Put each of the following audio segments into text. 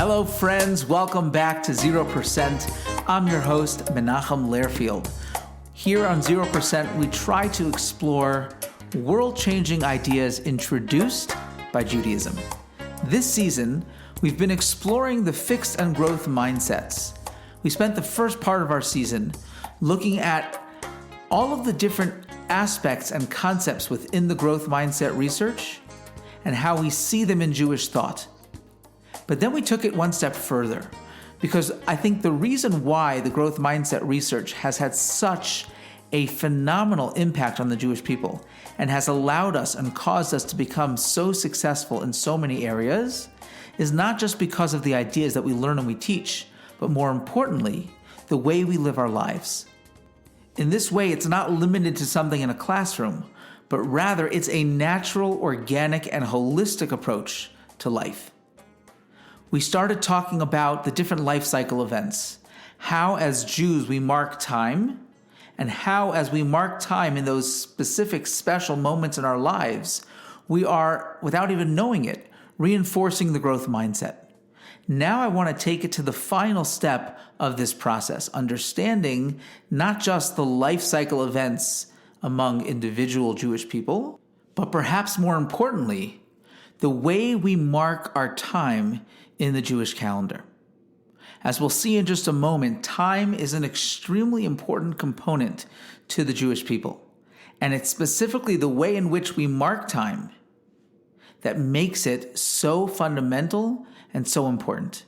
Hello, friends. Welcome back to 0%. I'm your host, Menachem Learfield. Here on 0%, we try to explore world-changing ideas introduced by Judaism. This season, we've been exploring the fixed and growth mindsets. We spent the first part of our season looking at all of the different aspects and concepts within the growth mindset research and how we see them in Jewish thought. But then we took it one step further, because I think the reason why the growth mindset research has had such a phenomenal impact on the Jewish people and has allowed us and caused us to become so successful in so many areas is not just because of the ideas that we learn and we teach, but more importantly, the way we live our lives. In this way, it's not limited to something in a classroom, but rather it's a natural, organic, and holistic approach to life. We started talking about the different life cycle events, how as Jews we mark time, and how as we mark time in those specific special moments in our lives, we are, without even knowing it, reinforcing the growth mindset. Now I want to take it to the final step of this process, understanding not just the life cycle events among individual Jewish people, but perhaps more importantly, the way we mark our time in the Jewish calendar. As we'll see in just a moment, time is an extremely important component to the Jewish people, and it's specifically the way in which we mark time that makes it so fundamental and so important.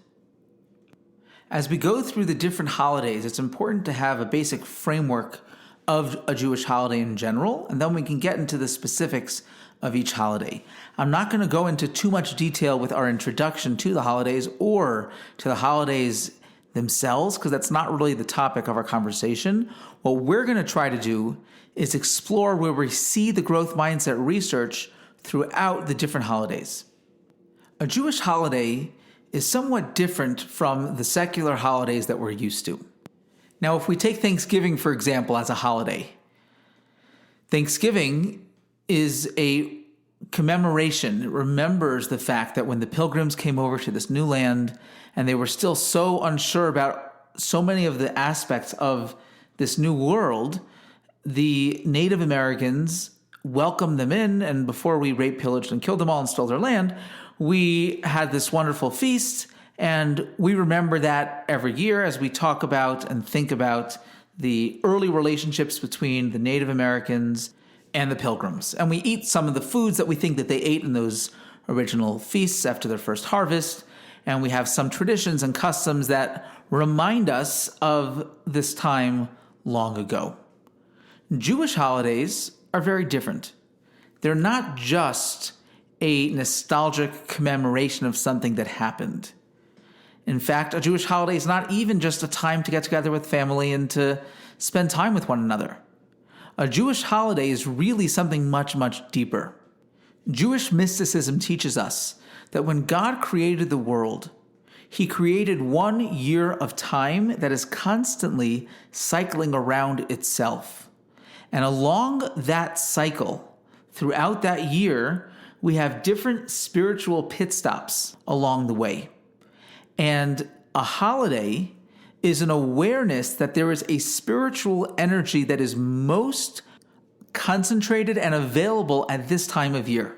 As we go through the different holidays, it's important to have a basic framework of a Jewish holiday in general, and then we can get into the specifics of each holiday. I'm not going to go into too much detail with our introduction to the holidays or to the holidays themselves, because that's not really the topic of our conversation. What we're going to try to do is explore where we see the growth mindset research throughout the different holidays. A Jewish holiday is somewhat different from the secular holidays that we're used to. Now, if we take Thanksgiving, for example, as a holiday, Thanksgiving is a commemoration. It remembers the fact that when the pilgrims came over to this new land and they were still so unsure about so many of the aspects of this new world, the Native Americans welcomed them in, and before we raped, pillaged, and killed them all and stole their land, we had this wonderful feast, and we remember that every year as we talk about and think about the early relationships between the Native Americans and the pilgrims. And we eat some of the foods that we think that they ate in those original feasts after their first harvest, and we have some traditions and customs that remind us of this time long ago. Jewish holidays are very different. They're not just a nostalgic commemoration of something that happened. In fact, a Jewish holiday is not even just a time to get together with family and to spend time with one another. A Jewish holiday is really something much, much deeper. Jewish mysticism teaches us that when God created the world, He created 1 year of time that is constantly cycling around itself. And along that cycle, throughout that year, we have different spiritual pit stops along the way. And a holiday is an awareness that there is a spiritual energy that is most concentrated and available at this time of year.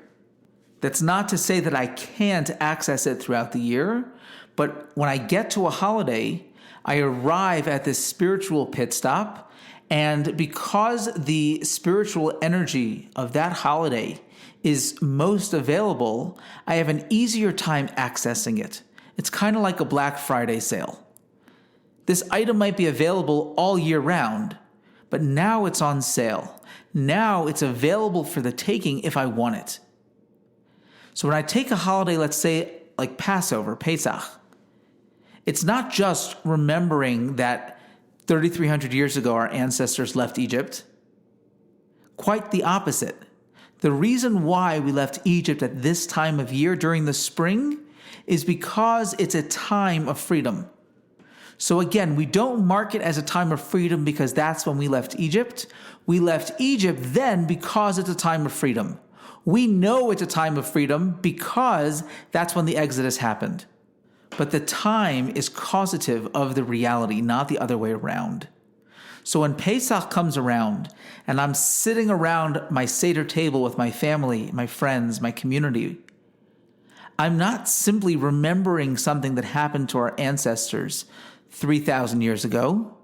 That's not to say that I can't access it throughout the year, but when I get to a holiday, I arrive at this spiritual pit stop, and because the spiritual energy of that holiday is most available, I have an easier time accessing it. It's kind of like a Black Friday sale. This item might be available all year round, but now it's on sale. Now it's available for the taking if I want it. So when I take a holiday, let's say like Passover, Pesach, it's not just remembering that 3,300 years ago our ancestors left Egypt. Quite the opposite. The reason why we left Egypt at this time of year during the spring is because it's a time of freedom. So again, we don't mark it as a time of freedom because that's when we left Egypt. We left Egypt then because it's a time of freedom. We know it's a time of freedom because that's when the Exodus happened. but the time is causative of the reality, not the other way around. So when Pesach comes around and I'm sitting around my Seder table with my family, my friends, my community, I'm not simply remembering something that happened to our ancestors 3,000 years ago.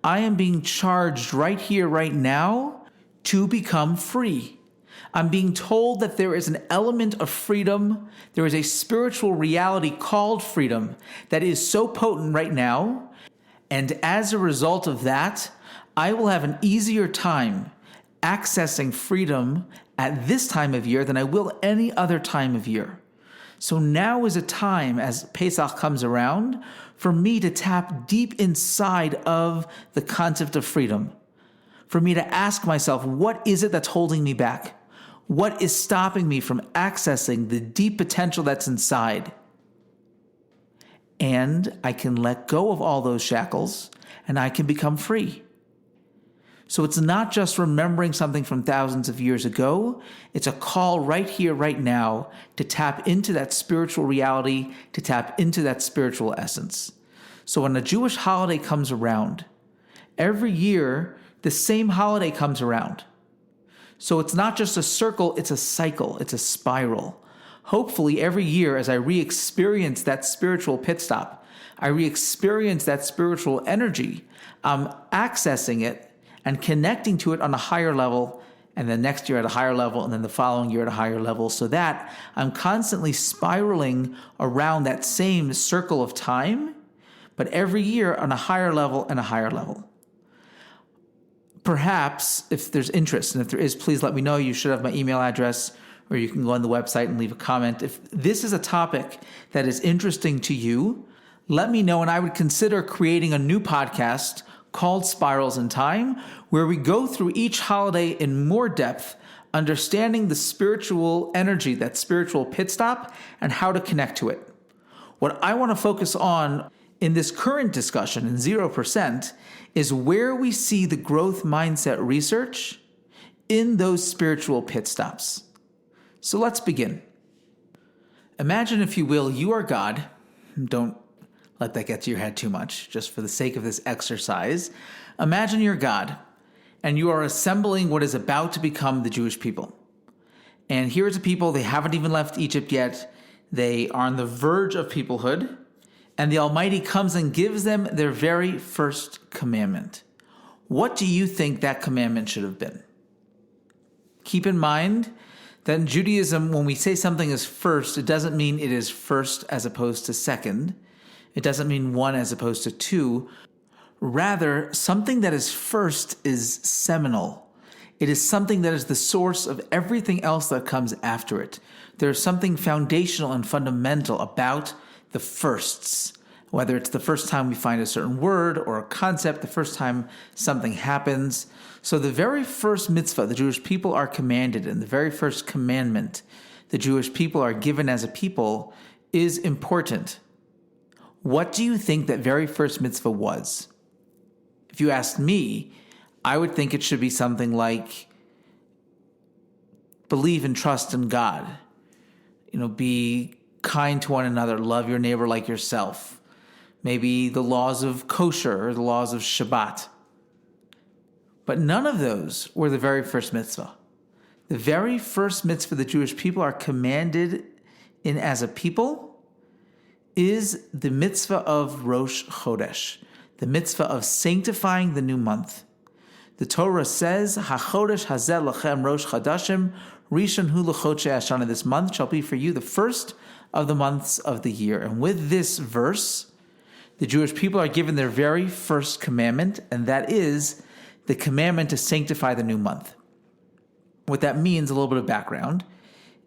I am being charged right here, right now, to become free. I'm being told that there is an element of freedom. There is a spiritual reality called freedom that is so potent right now. And as a result of that, I will have an easier time accessing freedom at this time of year than I will any other time of year. So now is a time, as Pesach comes around, for me to tap deep inside of the concept of freedom. For me to ask myself, what is it that's holding me back? What is stopping me from accessing the deep potential that's inside? And I can let go of all those shackles and I can become free. So it's not just remembering something from thousands of years ago. It's a call right here, right now, to tap into that spiritual reality, to tap into that spiritual essence. So when a Jewish holiday comes around, every year, the same holiday comes around. So it's not just a circle, it's a cycle, it's a spiral. Hopefully every year as I re-experience that spiritual pit stop, I re-experience that spiritual energy, I'm accessing it and connecting to it on a higher level, and then next year at a higher level, and then the following year at a higher level, so that I'm constantly spiraling around that same circle of time, but every year on a higher level and a higher level. Perhaps, if there's interest, and if there is, please let me know. You should have my email address, or you can go on the website and leave a comment. If this is a topic that is interesting to you, let me know, and I would consider creating a new podcast called Spirals in Time, where we go through each holiday in more depth, understanding the spiritual energy, that spiritual pit stop, and how to connect to it. What I want to focus on in this current discussion in 0% is where we see the growth mindset research in those spiritual pit stops. So let's begin. Imagine, if you will, you are God. Don't let that get to your head too much, just for the sake of this exercise. Imagine you're God, and you are assembling what is about to become the Jewish people. And here's a people, they haven't even left Egypt yet. They are on the verge of peoplehood, and the Almighty comes and gives them their very first commandment. What do you think that commandment should have been? Keep in mind that in Judaism, when we say something is first, it doesn't mean it is first as opposed to second. It doesn't mean one as opposed to two. Rather, something that is first is seminal. It is something that is the source of everything else that comes after it. There is something foundational and fundamental about the firsts, whether it's the first time we find a certain word or a concept, the first time something happens. So the very first mitzvah the Jewish people are commanded in, the very first commandment the Jewish people are given as a people, is important. What do you think that very first mitzvah was? If you asked me, I would think it should be something like believe and trust in God. Be kind to one another, love your neighbor like yourself. Maybe the laws of kosher or the laws of Shabbat. But none of those were the very first mitzvah. The very first mitzvah the Jewish people are commanded in as a people is the mitzvah of Rosh Chodesh, the mitzvah of sanctifying the new month. The Torah says, HaChodesh hazeh lachem Rosh Chodashim, Rishon hu l'chodshei Hashana. This month shall be for you the first of the months of the year. And with this verse, the Jewish people are given their very first commandment, and that is the commandment to sanctify the new month. What that means, a little bit of background,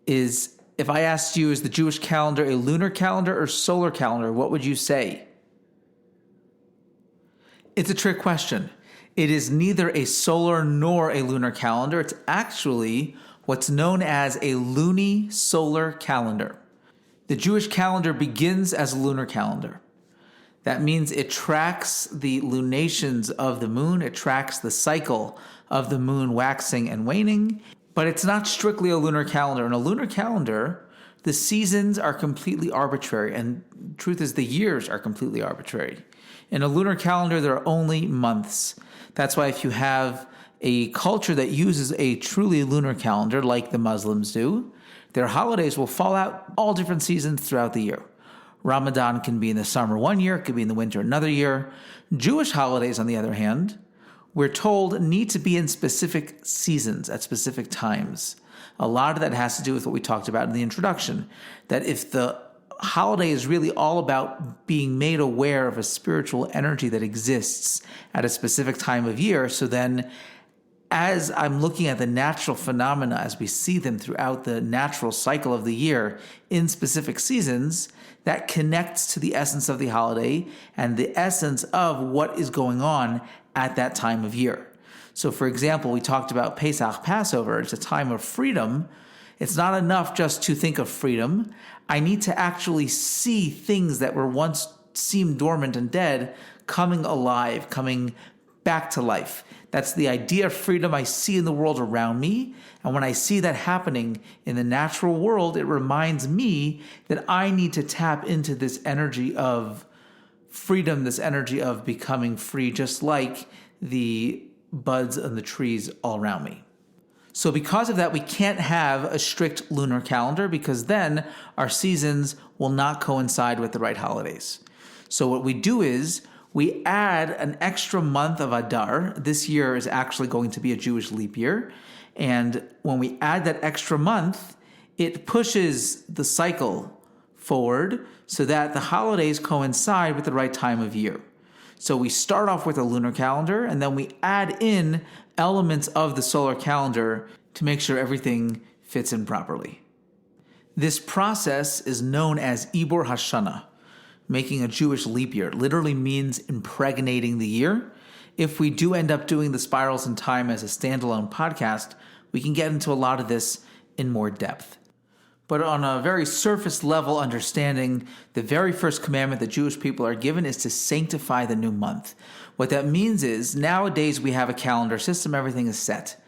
is if I asked you, is the Jewish calendar a lunar calendar or solar calendar, what would you say? It's a trick question. It is neither a solar nor a lunar calendar. It's actually what's known as a luni-solar calendar. The Jewish calendar begins as a lunar calendar. That means it tracks the lunations of the moon. It tracks the cycle of the moon waxing and waning. But it's not strictly a lunar calendar. In a lunar calendar, The seasons are completely arbitrary, and truth is the years are completely arbitrary. In a lunar calendar, there are only months. That's why if you have a culture that uses a truly lunar calendar, like the Muslims do, their holidays will fall out all different seasons throughout the year. Ramadan can be in the summer one year, it could be in the winter another year. Jewish holidays, on the other hand, we're told need to be in specific seasons at specific times. A lot of that has to do with what we talked about in the introduction, that if the holiday is really all about being made aware of a spiritual energy that exists at a specific time of year, so then as I'm looking at the natural phenomena as we see them throughout the natural cycle of the year in specific seasons, that connects to the essence of the holiday and the essence of what is going on at that time of year. So, for example, we talked about Pesach, Passover. It's a time of freedom. It's not enough just to think of freedom. I need to actually see things that were once seemed dormant and dead coming alive, coming back to life. That's the idea of freedom I see in the world around me. And when I see that happening in the natural world, it reminds me that I need to tap into this energy of freedom, this energy of becoming free, just like the buds on the trees all around me. So because of that, we can't have a strict lunar calendar because then our seasons will not coincide with the right holidays. So what we do is we add an extra month of Adar. This year is actually going to be a Jewish leap year. And when we add that extra month, it pushes the cycle forward so that the holidays coincide with the right time of year. So we start off with a lunar calendar, and then we add in elements of the solar calendar to make sure everything fits in properly. This process is known as Ibur Hashana, making a Jewish leap year. It literally means impregnating the year. If we do end up doing the Spirals in Time as a standalone podcast, we can get into a lot of this in more depth. But on a very surface level understanding, the very first commandment that Jewish people are given is to sanctify the new month. What that means is nowadays we have a calendar system, everything is set.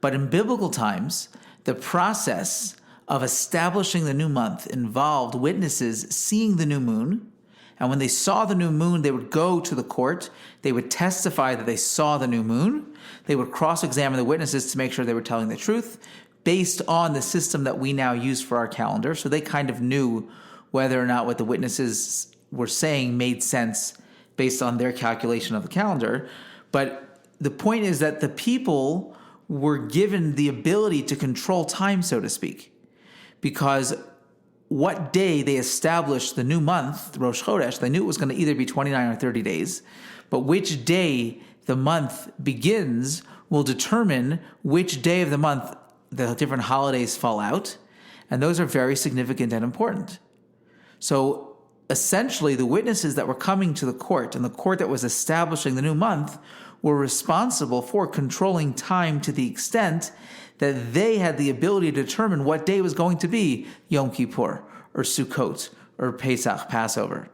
But in biblical times, the process of establishing the new month involved witnesses seeing the new moon. And when they saw the new moon, they would go to the court. They would testify that they saw the new moon. They would cross-examine the witnesses to make sure they were telling the truth based on the system that we now use for our calendar. So they kind of knew whether or not what the witnesses were saying made sense based on their calculation of the calendar. But the point is that the people were given the ability to control time, so to speak, because what day they established the new month, Rosh Chodesh, they knew it was going to either be 29 or 30 days, but which day the month begins will determine which day of the month the different holidays fall out, and those are very significant and important. So essentially, the witnesses that were coming to the court and the court that was establishing the new month were responsible for controlling time to the extent that they had the ability to determine what day was going to be Yom Kippur or Sukkot or Pesach, Passover.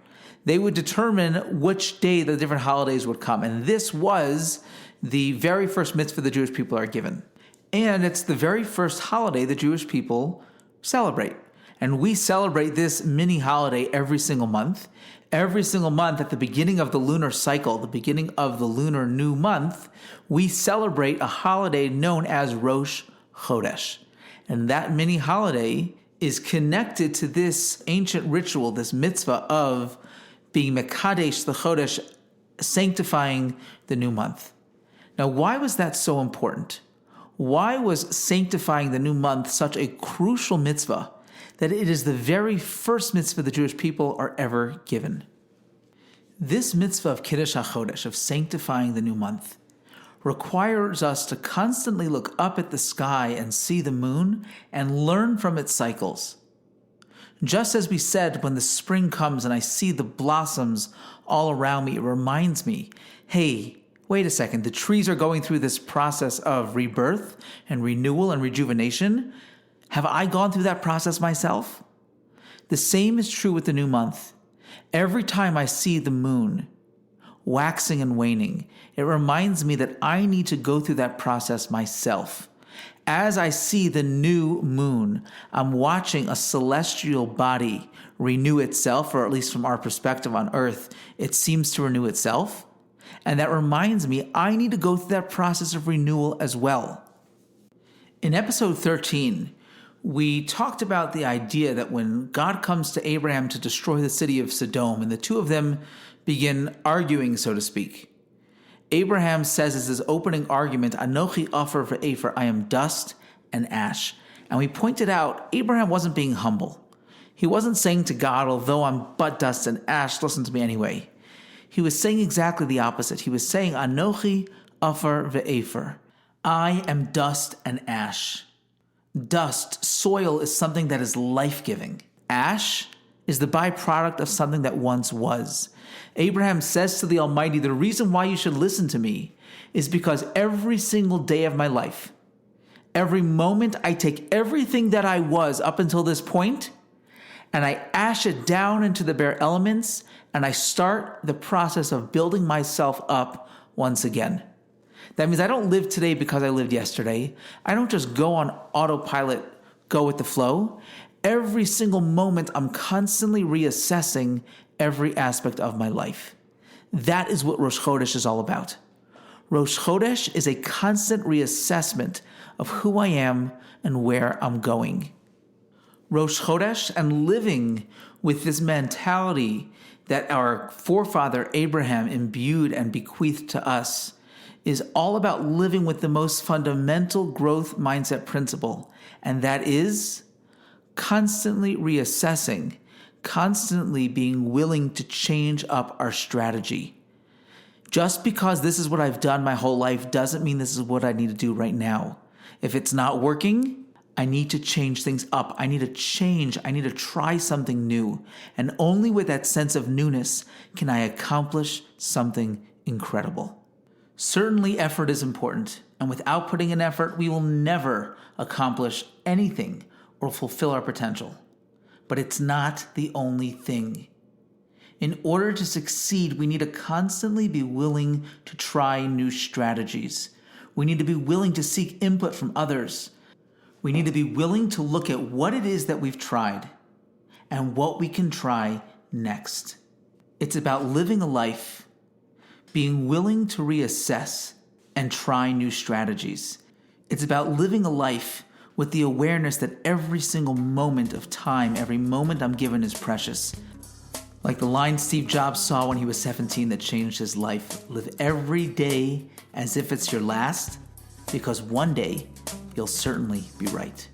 They would determine which day the different holidays would come. And this was the very first mitzvah the Jewish people are given. And it's the very first holiday the Jewish people celebrate. And we celebrate this mini holiday every single month. Every single month at the beginning of the lunar cycle, the beginning of the lunar new month, we celebrate a holiday known as Rosh Chodesh. And that mini holiday is connected to this ancient ritual, this mitzvah of being Mekadesh the Chodesh, sanctifying the new month. Now, why was that so important? Why was sanctifying the new month such a crucial mitzvah that it is the very first mitzvah the Jewish people are ever given? This mitzvah of Kiddush HaChodesh, of sanctifying the new month, requires us to constantly look up at the sky and see the moon and learn from its cycles. Just as we said, when the spring comes and I see the blossoms all around me, it reminds me, hey, wait a second, the trees are going through this process of rebirth and renewal and rejuvenation. Have I gone through that process myself? The same is true with the new month. Every time I see the moon waxing and waning, it reminds me that I need to go through that process myself. As I see the new moon, I'm watching a celestial body renew itself, or at least from our perspective on earth, it seems to renew itself. And that reminds me, I need to go through that process of renewal as well. In episode 13, we talked about the idea that when God comes to Abraham to destroy the city of Sodom, and the two of them begin arguing, so to speak, Abraham says as his opening argument, Anochi Ofer ve'Efer, I am dust and ash. And we pointed out, Abraham wasn't being humble. He wasn't saying to God, although I'm but dust and ash, listen to me anyway. He was saying exactly the opposite. He was saying, Anochi Ofer ve'Efer, I am dust and ash. Dust, soil, is something that is life-giving. Ash is the byproduct of something that once was. Abraham says to the Almighty, the reason why you should listen to me is because every single day of my life, every moment, I take everything that I was up until this point and I ash it down into the bare elements, and I start the process of building myself up once again. That means I don't live today because I lived yesterday. I don't just go on autopilot, go with the flow. Every single moment, I'm constantly reassessing every aspect of my life. That is what Rosh Chodesh is all about. Rosh Chodesh is a constant reassessment of who I am and where I'm going. Rosh Chodesh and living with this mentality that our forefather Abraham imbued and bequeathed to us is all about living with the most fundamental growth mindset principle, and that is constantly reassessing, constantly being willing to change up our strategy. Just because this is what I've done my whole life doesn't mean this is what I need to do right now. If it's not working, I need to change things up. I need to change. I need to try something new. And only with that sense of newness can I accomplish something incredible. Certainly effort is important, and without putting in effort, we will never accomplish anything or fulfill our potential. But it's not the only thing. In order to succeed, we need to constantly be willing to try new strategies. We need to be willing to seek input from others. We need to be willing to look at what it is that we've tried and what we can try next. It's about living a life, being willing to reassess and try new strategies. It's about living a life with the awareness that every single moment of time, every moment I'm given is precious. Like the line Steve Jobs saw when he was 17 that changed his life, live every day as if it's your last, because one day you'll certainly be right.